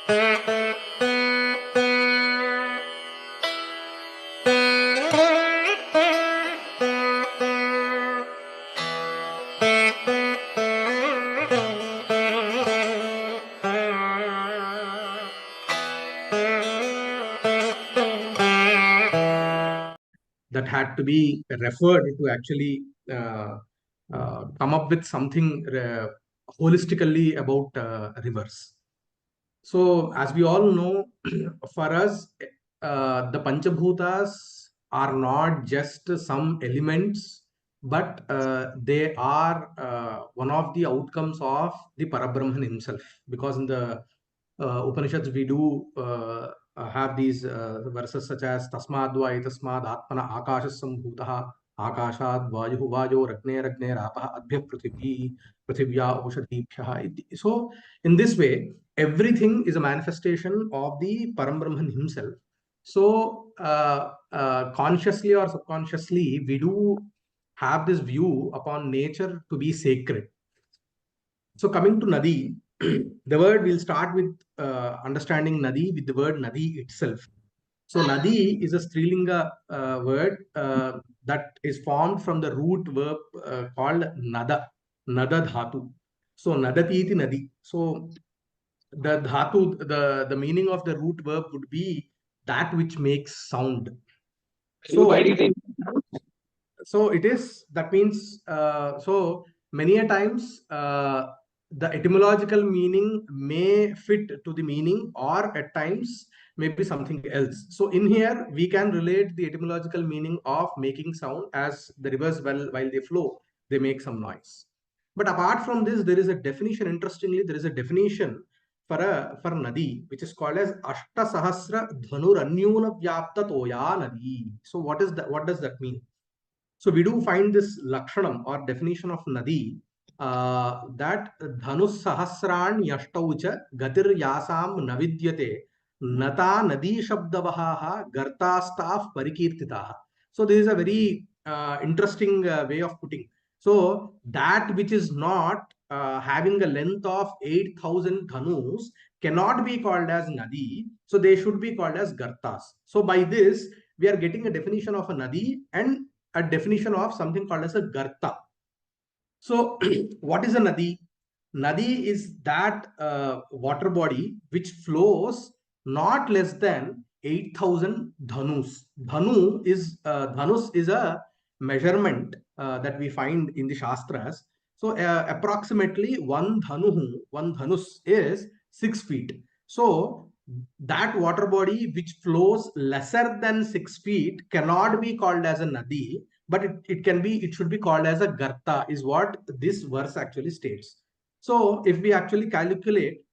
that had to be referred to actually come up with something holistically about rivers. So, as we all know, for us, the Panchabhutas are not just some elements, but they are one of the outcomes of the Parabrahman himself. Because in the Upanishads, we do have these verses such as Tasmadva etasmad atmana akashas sambhutaha akashad vayuhu vayo ragne ragne rapah adbhya prithivya prithivya oshadibhyah. So, in this way, everything is a manifestation of the Param Brahman himself. So, consciously or subconsciously, we do have this view upon nature to be sacred. So, coming to Nadi, the word we'll start with understanding Nadi with the word Nadi itself. So, Nadi is a Strilinga word that is formed from the root verb called Nada, Nada Dhatu. So, Nadati iti Nadi. So, the dhatu, the meaning of the root verb would be that which makes sound. So it is, that means so many a times the etymological meaning may fit to the meaning, or at times maybe something else. So in here we can relate the etymological meaning of making sound as the rivers, while they flow, they make some noise. But apart from this, there is a definition. Interestingly, there is a definition for Nadi, which is called as Ashta Sahasra Dhanur Anyuna Vyapta Toya Nadi. So what is that? What does that mean? So we do find this lakshanam or definition of Nadi that Dhanus Sahasran Yashtaucha Gatir Yasam Navidyate Nata Nadi Shabdavaha Gartastaf Parikirtitaha. So this is a very interesting way of putting. So that which is not having a length of 8,000 dhanus cannot be called as Nadi. So they should be called as Gartas. So by this, we are getting a definition of a Nadi and a definition of something called as a Garta. So what is a Nadi? Nadi is that water body which flows not less than 8,000 dhanus. Dhanus is a measurement that we find in the Shastras. So approximately one dhanus is 6 feet. So that water body which flows lesser than 6 feet cannot be called as a Nadi, but it should be called as a Garta, is what this verse actually states. So if we actually calculate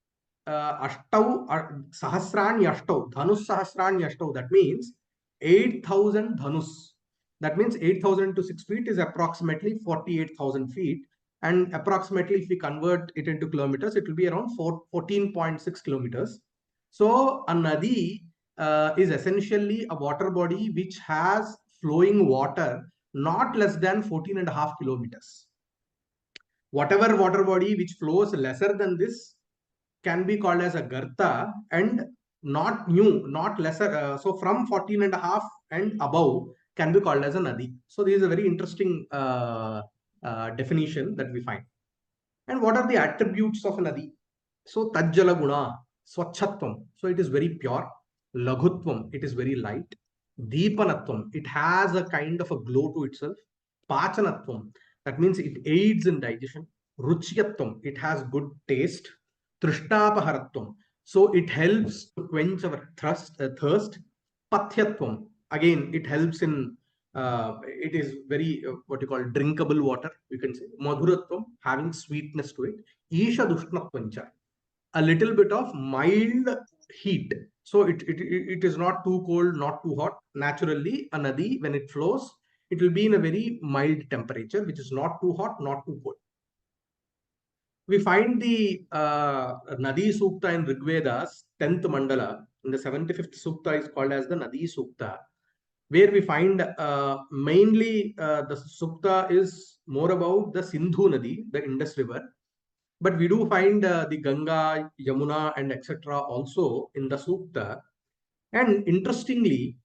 Ashtau, Sahasrani Ashtau, Dhanus Sahasrani Ashtau, that means 8,000 Dhanus. That means 8,000 to 6 feet is approximately 48,000 feet. And approximately, if we convert it into kilometers, it will be around 14.6 kilometers. So a Nadi is essentially a water body which has flowing water not less than 14.5 kilometers. Whatever water body which flows lesser than this can be called as a Garta, and not lesser. So from 14.5 and above can be called as a Nadi. So this is a very interesting definition that we find. And what are the attributes of a Nadi? So Tajjala Guna, Swachhatvam, so it is very pure. Laghutvam, it is very light. Deepanatvam, it has a kind of a glow to itself. Pachanatvam, that means it aids in digestion. Ruchyatvam, it has good taste. Trishnapaharatvam, so it helps to quench our thirst. Pathyatvam, again, it helps in it is very what you call drinkable water, you can say. Madhuratvam, having sweetness to it. Isha Dushnatvancha, a little bit of mild heat. So it is not too cold, not too hot. Naturally, a Nadi, when it flows, it will be in a very mild temperature, which is not too hot, not too cold. We find the Nadi Sukta in Rigveda's 10th Mandala. In the 75th Sukta is called as the Nadi Sukta, where we find mainly the Sukta is more about the Sindhu Nadi, the Indus River. But we do find the Ganga, Yamuna, and etc. also in the Sukta. And interestingly,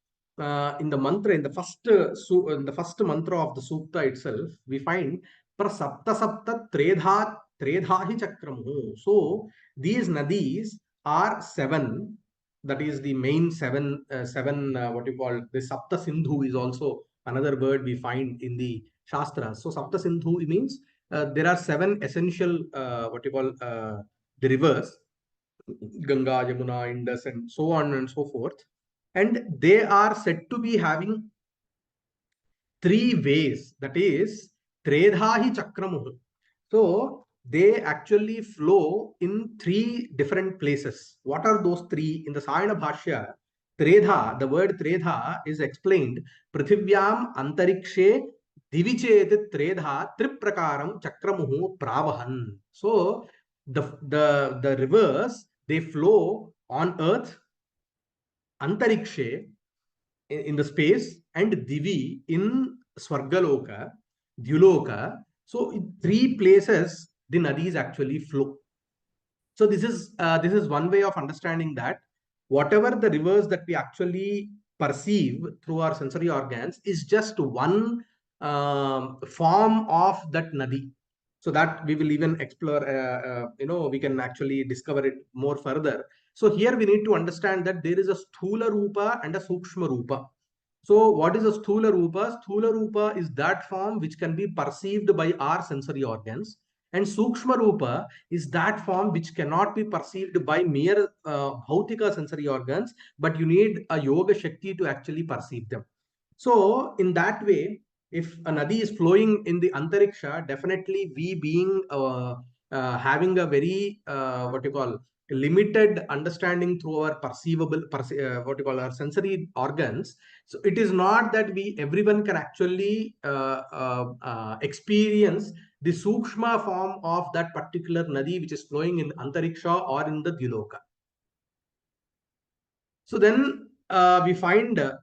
in the mantra, in the first mantra of the Sukta itself, we find prasapta sapta tredhahi chakramu. So these nadis are seven. That is the main seven. What you call the Sapta Sindhu is also another word we find in the Shastras. So Sapta Sindhu means there are seven essential what you call the rivers, Ganga, Yamuna, Indus, and so on and so forth. And they are said to be having three ways, that is, Tredhahi Chakramuhu. So they actually flow in three different places. What are those three? In the Sayana Bhashya, Tredha, the word Tredha is explained, Prithivyam Antarikshe Divichet Tredha Triprakaram Chakramuhu Pravahan. So the rivers, they flow on earth, Antarikshe in the space, and Divi in Swargaloka, Dyuloka. So in three places the Nadis actually flow. So this is one way of understanding that whatever the rivers that we actually perceive through our sensory organs is just one form of that Nadi. So that we will even explore, we can actually discover it more further. So here we need to understand that there is a Sthula Rupa and a Sukshma Rupa. So what is a Sthula Rupa? Sthula Rupa is that form which can be perceived by our sensory organs. And Sukshma Rupa is that form which cannot be perceived by mere Bhautika sensory organs, but you need a Yoga Shakti to actually perceive them. So in that way, if a Nadi is flowing in the Antariksha, definitely we being having a very, what you call, limited understanding through our perceivable, what you call, our sensory organs. So it is not that everyone can actually experience the Sukshma form of that particular Nadi which is flowing in Antariksha or in the Diloka. So then we find the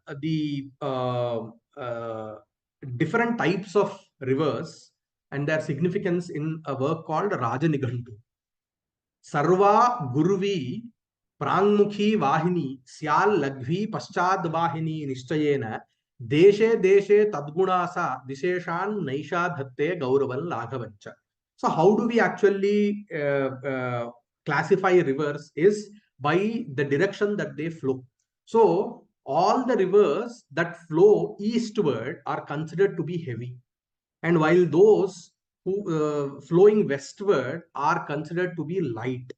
different types of rivers and their significance in a work called Rajanighantu. Sarva Guruvi Prangmukhi Vahini Syal Lagvi Paschad Vahini Nishchayena Deshe Deshe Tadgunasa Visheshan Naisha Dhatte Gauravan Laghavancha. So how do we actually classify rivers is by the direction that they flow. So all the rivers that flow eastward are considered to be heavy, and while those who flowing westward are considered to be light.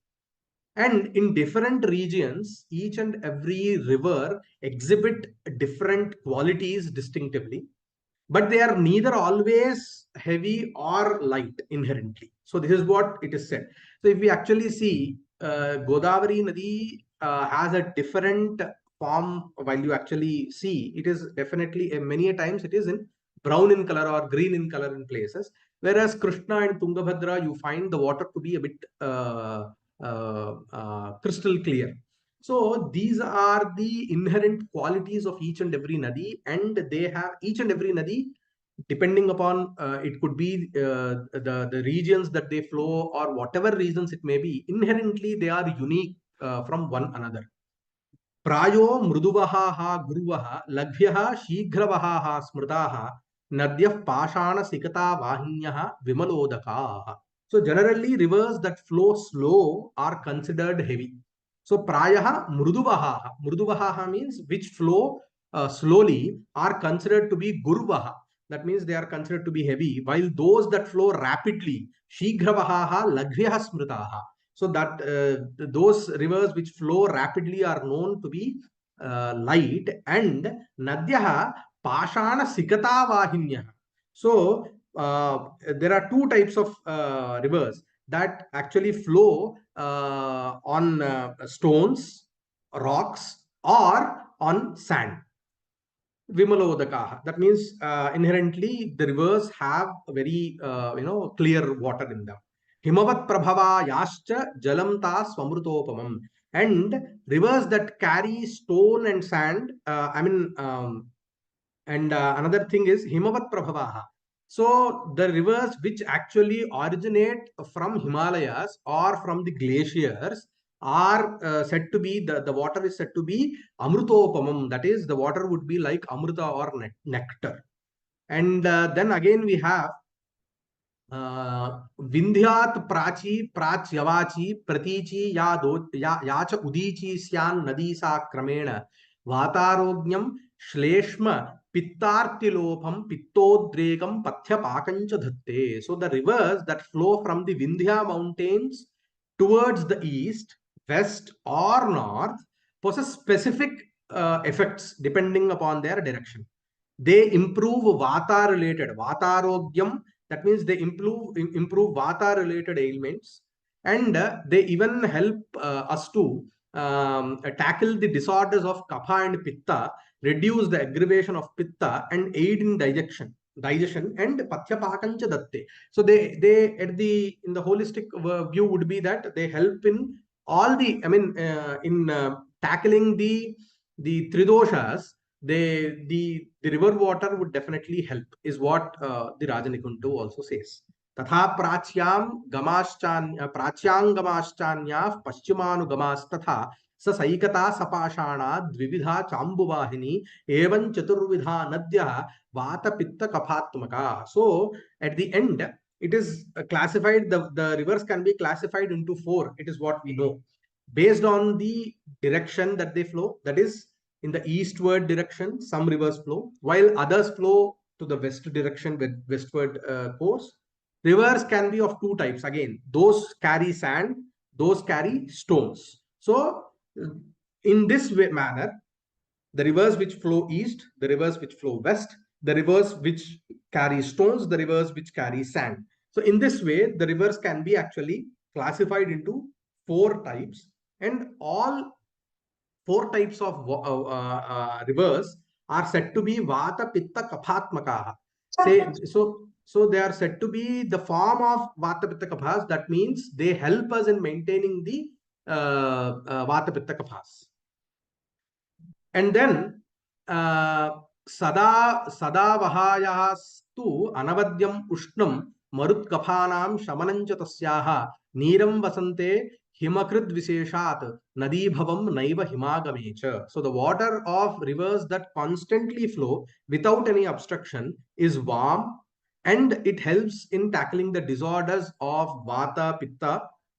And in different regions, each and every river exhibit different qualities distinctively, but they are neither always heavy or light inherently. So this is what it is said. So if we actually see, Godavari Nadi has a different form. While you actually see, it is definitely many a times it is in brown in color or green in color in places, whereas Krishna and Tungabhadra, you find the water to be a bit crystal clear. So these are the inherent qualities of each and every Nadi, and they have each and every Nadi, depending upon it could be the regions that they flow or whatever reasons it may be, inherently they are unique from one another. Prayo mruduvaha guruvaha laghvyaha shighravah smritaha nadyah pashana sikata vahinyaha vimalodakaha. So generally rivers that flow slow are considered heavy. So prayaha mruduvaha. Mruduvaha means which flow slowly are considered to be gurvaha. That means they are considered to be heavy, while those that flow rapidly, shighravah laghvyaha smritaha. So that those rivers which flow rapidly are known to be light. And nadyaha pashana sikata vahinyah. So there are two types of rivers that actually flow on stones, rocks, or on sand. Vimalodakaha. That means inherently the rivers have a very clear water in them. Himavat prabhava yascha jalam ta swamrutopamam. And rivers that carry stone and sand. And another thing is Himavat prabhavaha. So the rivers which actually originate from Himalayas or from the glaciers are said to be, the water is said to be Amrutopamam. That is, the water would be like Amruta or nectar. And then again we have विंध्यात Prachi प्राच्यवाची प्रतीची या च उदीची स्यान् नदी सा क्रमेण वातारोग्यम श्लेष्म पित्तार्तिलोभम पित्तोद्रेकम पथ्यपाकंच धत्ते. So the rivers that flow from the Vindhya mountains towards the east, west or north possess specific effects depending upon their direction. They improve vata related vatarogyam, that means they improve vata related ailments, and they even help us to tackle the disorders of kapha and pitta, reduce the aggravation of pitta, and aid in digestion and pathyapakancha datte. So they at the in the holistic view would be that they help in all the, I mean, in tackling the tridoshas. The river water would definitely help, is what the Rajanikuntu also says. Tatha pracyam pracyang gamaschanya paschimanu gamas tatha sa saikata sapashana dvividha chambuvahini evan chaturvidha nadya vata pitta kaphatmaka. So at the end, it is classified, the rivers can be classified into four. It is what we know, based on the direction that they flow. That is, in the eastward direction, some rivers flow, while others flow to the west direction with westward course. Rivers can be of two types. Again, those carry sand, those carry stones. So in this manner, the rivers which flow east, the rivers which flow west, the rivers which carry stones, the rivers which carry sand. So in this way, the rivers can be actually classified into four types, and all four types of rivers are said to be vata pitta kaphatmakaha. So they are said to be the form of vata pitta kaphas. That means they help us in maintaining the vata pitta kaphas. And then sada vahayas tu anavadyam ushnam marut kaphanam shamanancha tasyaha neeram vasante himakrit visheshat nadi bhavam naiva himagamecha. So the water of rivers that constantly flow without any obstruction is warm, and it helps in tackling the disorders of vata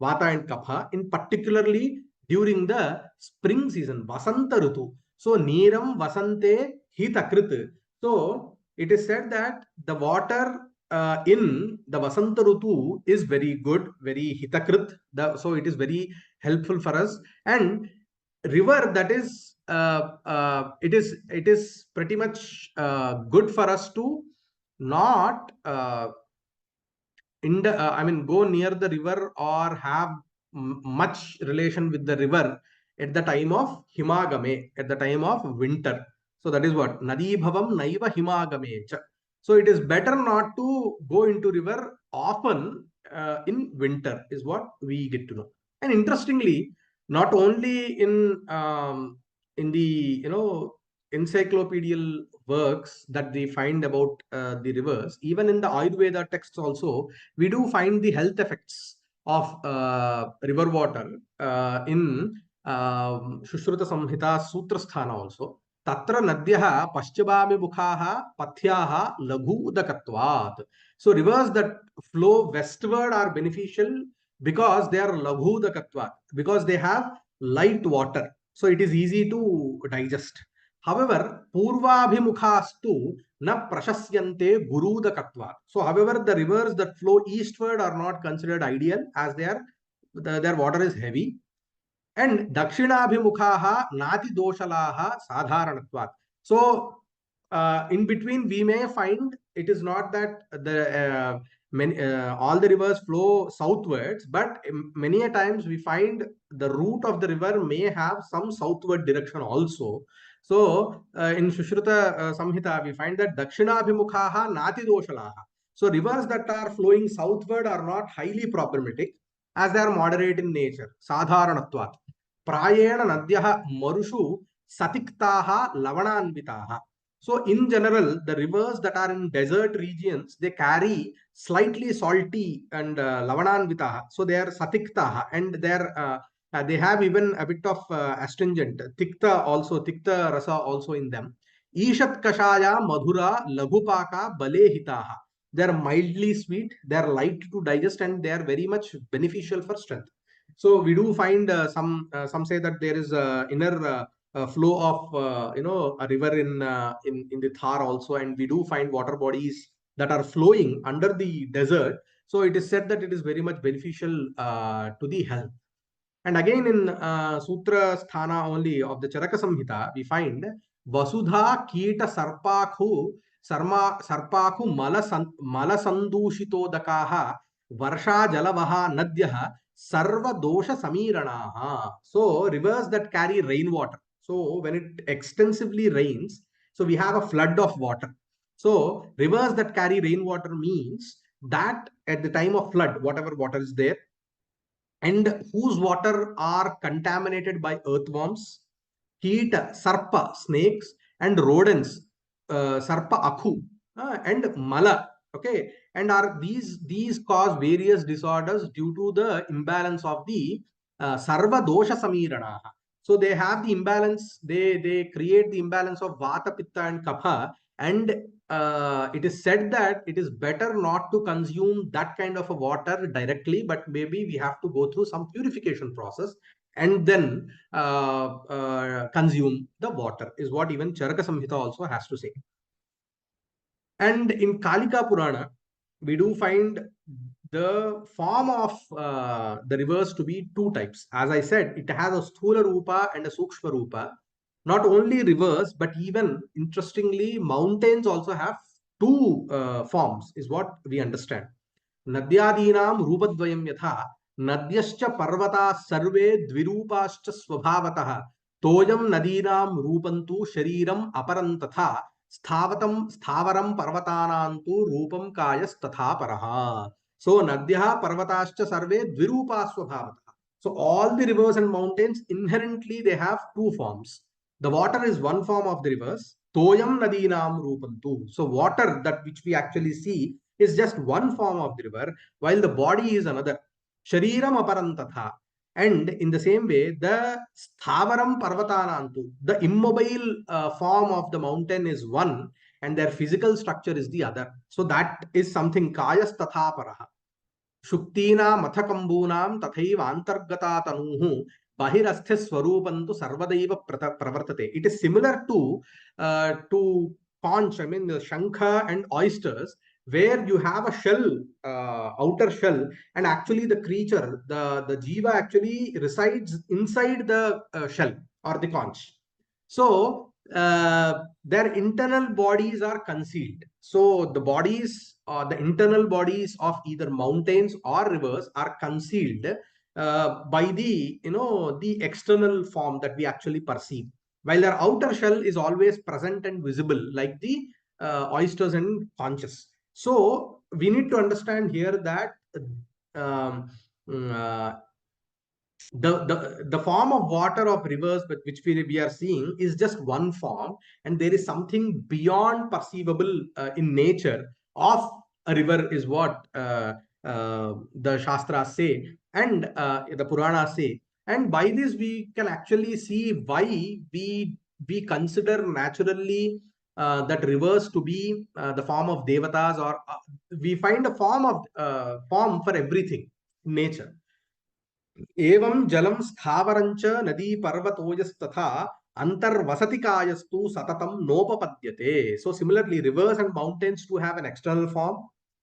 and kapha, in particularly during the spring season, vasanta rutu. So neeram vasante hitakrit. So it is said that the water in the Vasanta Rutu is very good, very hitakrit. So it is very helpful for us. And river, that is, it is pretty much good for us to not go near the river or have much relation with the river at the time of himagame, at the time of winter. So that is what Nadi bhavam naiva himagame. So it is better not to go into river often in winter, is what we get to know. And interestingly, not only in the encyclopedial works that they find about the rivers, even in the Ayurveda texts also, we do find the health effects of river water in Shushruta Samhita Sutrasthana also. Tatra nadyah paschimabhimukhaha pathyaha laghudakatvat. So rivers that flow westward are beneficial because they are laghudakatvat, because they have light water. So it is easy to digest. However, purvabhimukhastu na prashasyante gurudakatvat. So however, the rivers that flow eastward are not considered ideal, as their water is heavy. And dakshinabhimukhaha nati doshalaha sadharanatvat. So in between we may find, it is not that the all the rivers flow southwards, but many a times we find the route of the river may have some southward direction also. So in Sushruta Samhita we find that dakshinabhimukhaha nati doshalaha. So rivers that are flowing southward are not highly problematic, as they are moderate in nature. Sadharanatvat. Prayena nadyah marushu satiktaha lavananvitaha. So in general, the rivers that are in desert regions, they carry slightly salty and lavananvitaha. So they are satiktaha, and they have even a bit of astringent, tikta also, tikta rasa also in them. Ishat kashaya madhura lagupaka balehitaha. They are mildly sweet, they are light to digest, and they are very much beneficial for strength. So we do find some say that there is inner flow of a river in the Thar also, and we do find water bodies that are flowing under the desert. So it is said that it is very much beneficial to the health. And again in Sutra Sthana only of the Charaka Samhita, we find Vasudha Kita Sarpaku Malasandushitodakaha Varsha Jalavaha Nadyaha Sarva Dosha Samiranaha. So rivers that carry rainwater. So when it extensively rains, so we have a flood of water. So rivers that carry rainwater means that at the time of flood, whatever water is there, and whose water are contaminated by earthworms, heat, sarpa, snakes, and rodents, sarpa akhu, and mala. Okay, and are these cause various disorders due to the imbalance of the sarva dosha samirana. So they have the imbalance. They create the imbalance of vata, pitta, and kapha, and it is said that it is better not to consume that kind of a water directly, but maybe we have to go through some purification process and then consume the water, is what even Charaka Samhita also has to say. And in Kalika Purana, we do find the form of the rivers to be two types. As I said, it has a Sthula Rupa and a Sukshma Rupa. Not only rivers, but even interestingly, mountains also have two forms, is what we understand. Nadyadinam Rupadvayam Yatha Nadyascha Parvata Sarve Dvirupaschcha Swabhavatah Toyam Nadinam Rupantu Shariram Aparantatha Sthavaram Parvatanantu Rupam Kayas Tatha Paraha. So Nadyaha Parvatascha Sarve Dvirupa Swabhavatah. So all the rivers and mountains inherently they have two forms. The water is one form of the rivers. Toyam Nadinam Rupantu. So water that which we actually see is just one form of the river, while the body is another. Shariram Aparantatha. And in the same way, the Sthavaram Parvatanantu, the immobile form of the mountain is one, and their physical structure is the other. So that is something Kayas Tatha Paraha. Shuktina Mathakambunam Tathaiva Antargata Tanuhu Bahirasthe Swarupantu Sarvadaiva Pravartate. It is similar to conch, I mean the shankha and oysters, where you have a shell, outer shell, and actually the creature, the jiva actually resides inside the shell or the conch. So their internal bodies are concealed. So the internal bodies of either mountains or rivers are concealed by the external form that we actually perceive, while their outer shell is always present and visible, like the oysters and conches. So we need to understand here that um, the form of water of rivers which we are seeing is just one form, and there is something beyond perceivable in nature of a river, is what the Shastras say, and the Puranas say. And by this we can actually see why we consider naturally that rivers to be the form of devatas, or we find a form for everything in nature. एवं जलम स्थावरंच नदी पर्वतोजस्तथा अंतर्वसतिकायस्तु सततम नोपपद्यते. So similarly, rivers and mountains do have an external form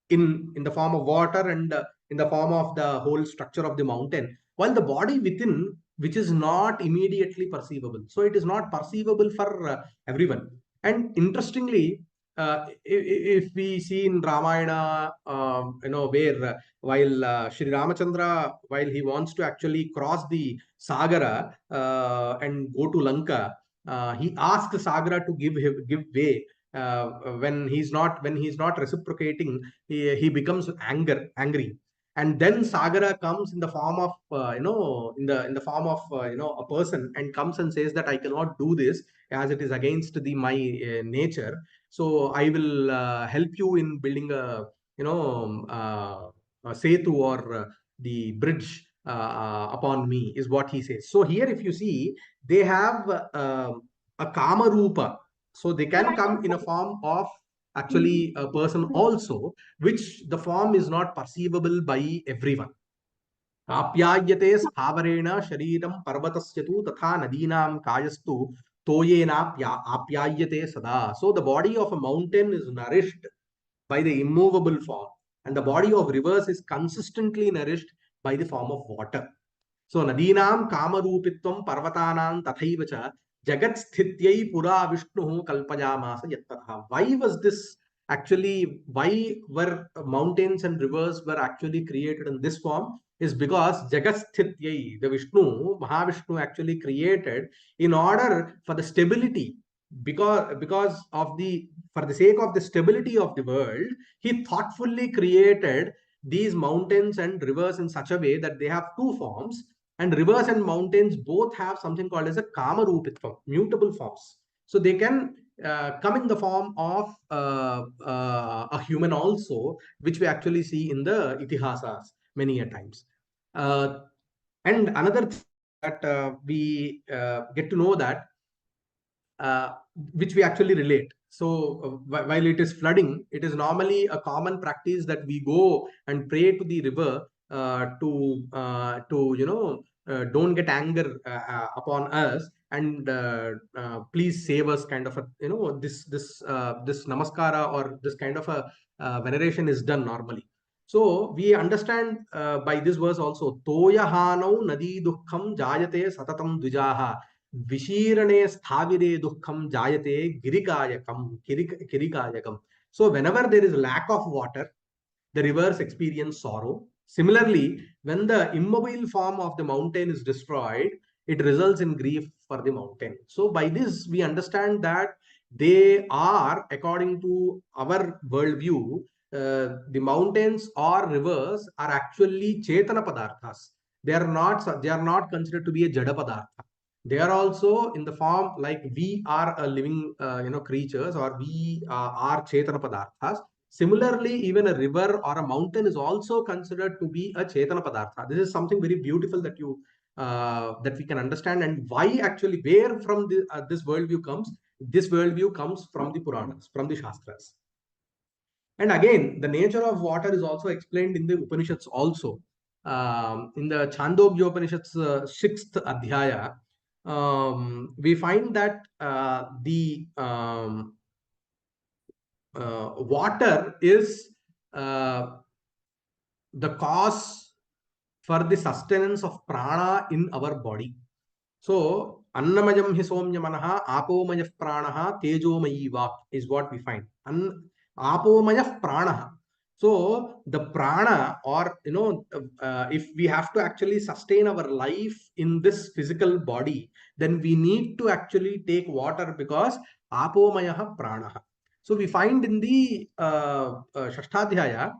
in the form of water, and in the form of the whole structure of the mountain, while the body within, which is not immediately perceivable. So it is not perceivable for everyone. And interestingly, if we see in Ramayana, where while Sri Ramachandra, while he wants to actually cross the Sagara and go to Lanka, he asked Sagara to give way. When he's not reciprocating, he becomes angry. and then Sagara comes in the form of in the form of a person, and comes and says that I cannot do this as it is against the my nature. So I will help you in building a setu, or the bridge upon me, is what he says. So here, if you see, they have a kama rupa, so they can come in a form of actually a person also, which the form is not perceivable by everyone. आप्यायते स्थावरेण शरीरं पर्वतस्य तु तथा नदीनां कायस्तु तोयेनाप्या आप्यायते सदा. So the body of a mountain is nourished by the immovable form, and the body of rivers is consistently nourished by the form of water. So nadinam kamarupitvam parvatanam tathaiva cha jagat sthityai pura vishnu kalpayamasa yattatha. Why was this actually, why were mountains and rivers were actually created in this form? Is because jagat sthityai, the Vishnu, Mahavishnu actually created in order for the stability, because of the, for the sake of the stability of the world, he thoughtfully created these mountains and rivers in such a way that they have two forms, and rivers and mountains both have something called as a kama rupitvam, mutable forms. So they can come in the form of a human also, which we actually see in the itihasas many a times. And another thing that we get to know that which we actually relate. So while it is flooding, it is normally a common practice that we go and pray to the river to don't get anger upon us, and please save us, kind of a this namaskara, or this kind of a veneration is done normally. So we understand by this verse also, toyahanau nadi dukkham jayate satatam dvijaha Vishirane sthavire dukkham jayate kirikayakam. So whenever there is lack of water, the rivers experience sorrow. Similarly, when the immobile form of the mountain is destroyed, it results in grief for the mountain. So by this, we understand that they are, according to our worldview, the mountains or rivers are actually chetana padarthas. They are not considered to be a jada padartha. They are also in the form like we are a living creatures, or we are chetana padarthas. Similarly, even a river or a mountain is also considered to be a chetana padartha. This is something very beautiful that you that we can understand, and why actually, where from this worldview comes. This worldview comes from the Puranas, from the Shastras. And again, the nature of water is also explained in the Upanishads also. In the Chandogya Upanishads, 6th Adhyaya, we find that the water is the cause for the sustenance of prana in our body. So, annamayam hi somyamanaha, apomayah pranaha, tejomayi vak is what we find. Apomayah pranaha. So, the prana, or if we have to actually sustain our life in this physical body, then we need to actually take water, because apomayah pranaha. So, we find in the Shashtadhyaya,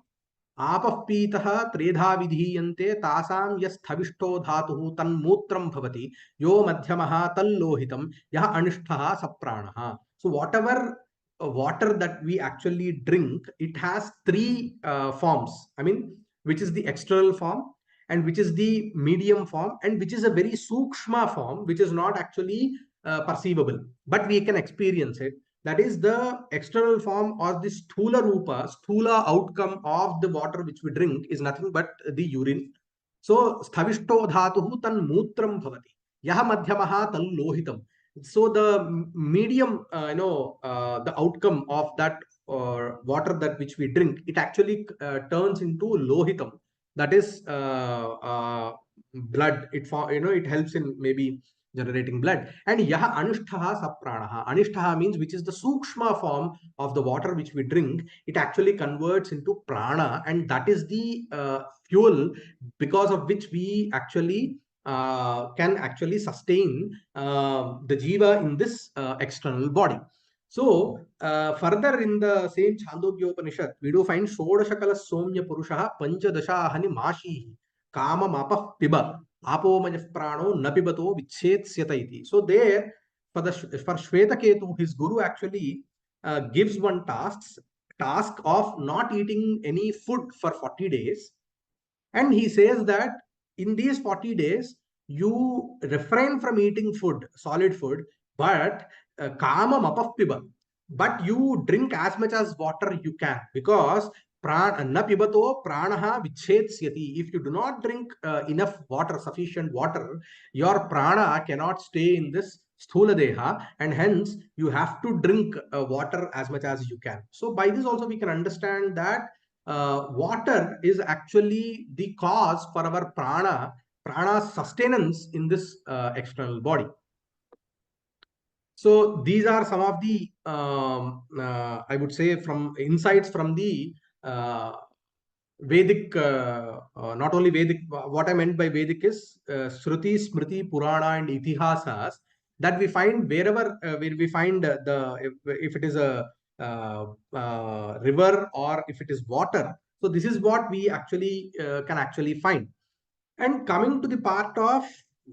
आपः पीतः त्रेधा विधीयन्ते तासां यस्थविष्टो धातुः तन्मूत्रं भवति यो मध्यमः तल्लोहितं यः अनिष्ठः सप्राणः. So whatever water that we actually drink, it has three forms. I mean, which is the external form, and which is the medium form, and which is a very sukshma form, which is not actually perceivable, but we can experience it. That is the external form, or the sthula rupa, sthula outcome of the water which we drink is nothing but the urine. So sthavishto dhatuhu tan mutram bhavati. Yaha madhyamaha tal lohitam. So the medium, the outcome of that water that which we drink, it actually turns into lohitam. That is blood. It helps in maybe generating blood. And yaha anishthaha sapranaha. Anishthaha means which is the sukshma form of the water which we drink. It actually converts into prana, and that is the fuel because of which we actually can actually sustain the jiva in this external body. So, further in the same Chandogya Upanishad, we do find Shodashakala Somya Purushaha Panchadasha Hani Mashi Kama Mapah Piba Apo Majah Prano Napibato Vichhetsyata iti. So there, for Shvetaketu, his guru actually gives one task of not eating any food for 40 days. And he says that in these 40 days, you refrain from eating food, solid food, but kama mapappiba. But you drink as much as water you can, because na pibato pranaha vichhetsyati. If you do not drink enough water, sufficient water, your prana cannot stay in this sthula deha, and hence you have to drink water as much as you can. So by this also we can understand that water is actually the cause for our prana sustenance in this external body. So these are some of the I would say from insights from the Vedic, not only Vedic. What I meant by Vedic is Shruti, Smriti, Purana, and Itihasas that we find wherever where we find if it is a river or if it is water. So this is what we actually can actually find. And coming to the part of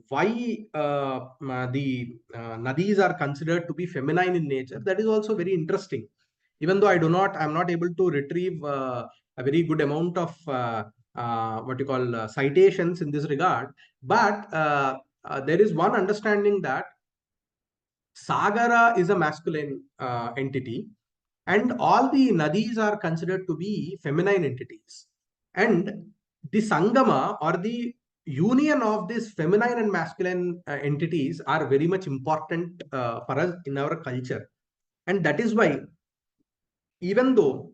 why the Nadis are considered to be feminine in nature, that is also very interesting. Even though I'm not able to retrieve a very good amount of what you call citations in this regard, but there is one understanding that Sagara is a masculine entity, and all the Nadis are considered to be feminine entities. And the Sangama, or the union of these feminine and masculine entities, are very much important for us in our culture. And that is why, even though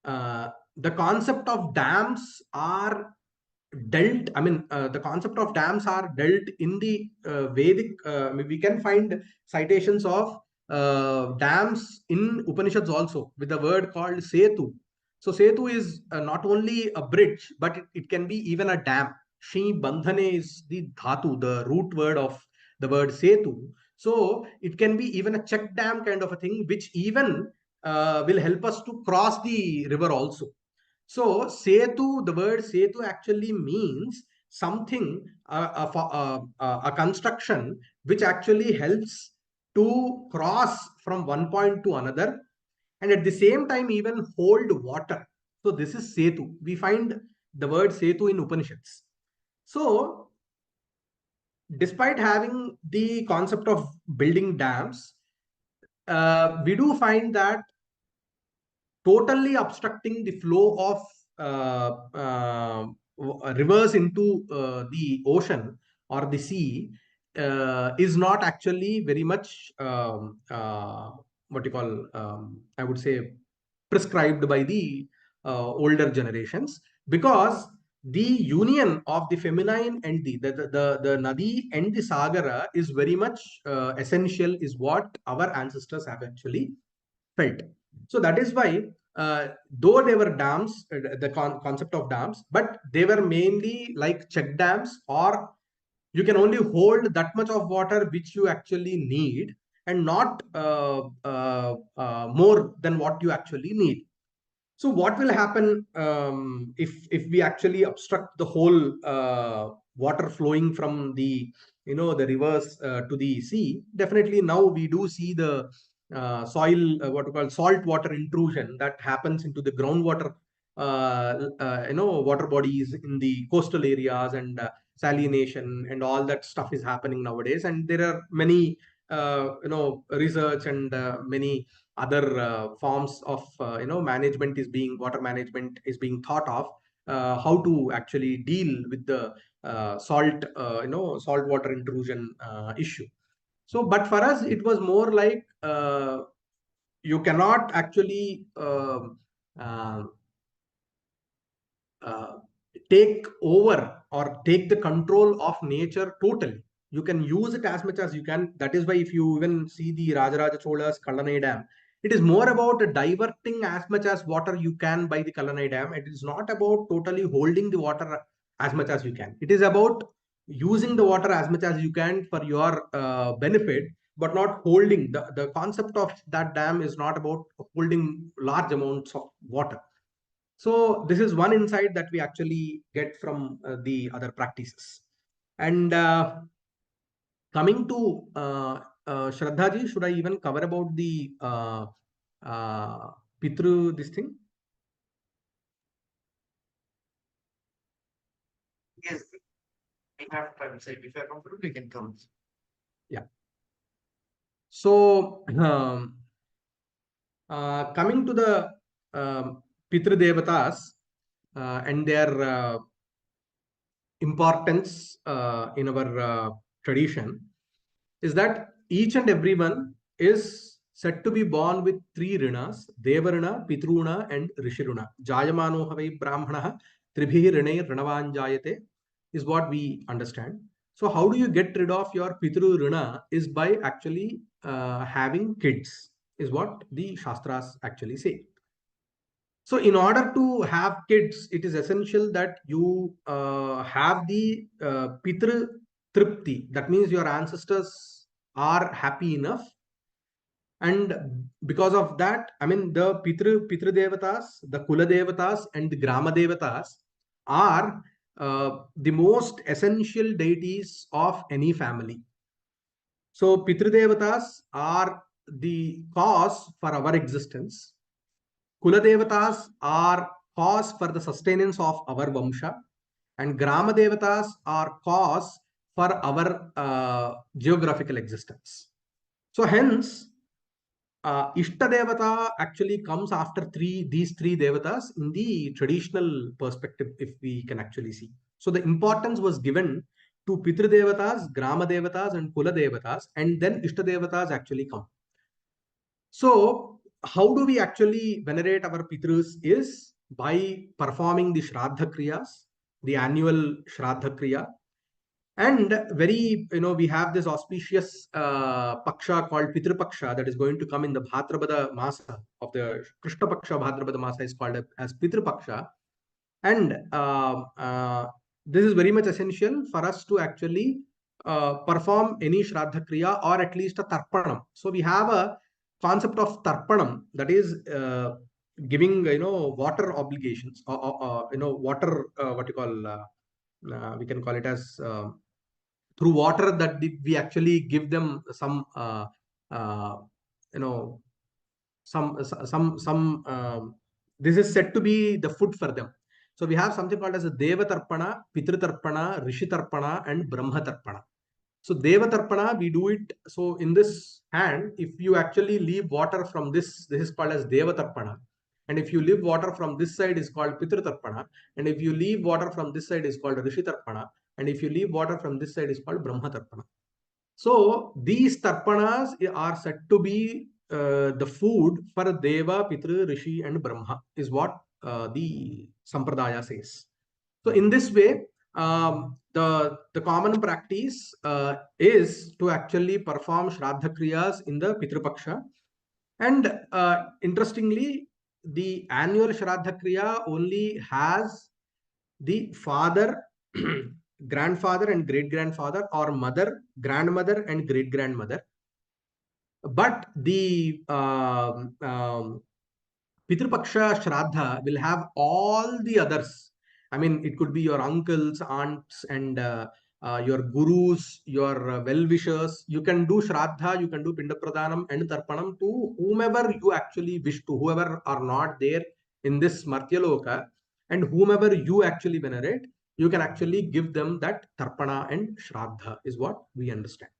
the concept of dams are dealt, the concept of dams are dealt in the Vedic, we can find citations of dams in Upanishads also with the word called Setu. So Setu is not only a bridge, but it can be even a dam. Shi Bandhane is the dhatu, the root word of the word Setu. So it can be even a check dam kind of a thing, which even will help us to cross the river also. So Setu, the word Setu actually means something, a construction which actually helps to cross from one point to another, and at the same time even hold water. So this is Setu. We find the word Setu in Upanishads. So despite having the concept of building dams, we do find that totally obstructing the flow of rivers into the ocean or the sea is not actually very much what you call, I would say, prescribed by the older generations, because the union of the feminine and the Nadi and the Sagara is very much essential, is what our ancestors have actually felt. So that is why, though they were dams, the concept of dams, but they were mainly like check dams, or you can only hold that much of water which you actually need, and not more than what you actually need. So what will happen if we actually obstruct the whole water flowing from the the rivers to the sea? Definitely now we do see the soil, what we call salt water intrusion, that happens into the groundwater water bodies in the coastal areas, and salination and all that stuff is happening nowadays. And there are many research and many other forms of management is being water management is being thought of, how to actually deal with the salt water intrusion issue. So but for us it was more like, you cannot actually uh, uh, take over or take the control of nature totally. You can use it as much as you can. That is why if you even see the Rajaraja Chola's Kallanai Dam, it is more about diverting as much as water you can by the Kallanai Dam. It is not about totally holding the water as much as you can. It is about using the water as much as you can for your benefit, but not holding. The concept of that dam is not about holding large amounts of water. So this is one insight that we actually get from the other practices. And coming to Shraddha ji, should I even cover about the Pitru, this thing? Yes, we have time. Say, if you are comfortable, we can come. Yeah. So, coming to the Pitru Devatas and their importance in our tradition, is that each and everyone is said to be born with three rinas: Devaruna, Pitruna, and Rishiruna. Jayamano havai Brahmana, Tribhi Rine Rinavanjayate is what we understand. So, how do you get rid of your Pitru Rina? Is by actually having kids, is what the Shastras actually say. So, in order to have kids, it is essential that you have the Pitru Tripti. That means your ancestors are happy enough. And because of that, I mean, the Pitru Devatas, the Kula Devatas, and the Grama Devatas are the most essential deities of any family. So, Pitru Devatas are the cause for our existence. Kula Devatas are cause for the sustenance of our Vamsha, and Grama Devatas are cause for our geographical existence. So, hence, Ishta Devata actually comes after these three Devatas in the traditional perspective, if we can actually see. So, the importance was given to Pitru Devatas, Grama Devatas, and Kula Devatas, and then Ishta Devatas actually come. So, how do we actually venerate our Pitrus is by performing the Shraddha Kriyas, the annual Shraddha Kriya. And very, we have this auspicious Paksha called Pitru Paksha that is going to come in the Bhadrapada Masa of the Krishna Paksha. Bhadrapada Masa is called as Pitru Paksha. And this is very much essential for us to actually perform any Shraddha Kriya or at least a Tarpanam. So we have a concept of Tarpanam, that is giving, water obligations, or water, what you call, we can call it as through water, that we actually give them some, you know, some this is said to be the food for them. So we have something called as a Deva Tarpana, Pitru Tarpana, Rishi Tarpana, and Brahma Tarpana. So Deva Tarpana, we do it. So in this hand, if you actually leave water from this is called as Deva Tarpana. And if you leave water from this side is called Pitru Tarpana. And if you leave water from this side is called Rishi Tarpana. And if you leave water from this side is called Brahma Tarpana. So these Tarpanas are said to be the food for Deva, Pitru, Rishi, and Brahma, is what the Sampradaya says. So in this way, the common practice is to actually perform Shraddha Kriyas in the Pitru Paksha. And interestingly, the annual Shraddha Kriya only has the father, grandfather, and great grandfather, or mother, grandmother, and great grandmother. But the Pitru Paksha Shraddha will have all the others. I mean, it could be your uncles, aunts, and your gurus, your well-wishers. You can do Shraddha, you can do Pinda Pradhanam and Tarpanam to whomever you actually wish to, whoever are not there in this Martyaloka, and whomever you actually venerate, you can actually give them that Tarpana and Shraddha, is what we understand.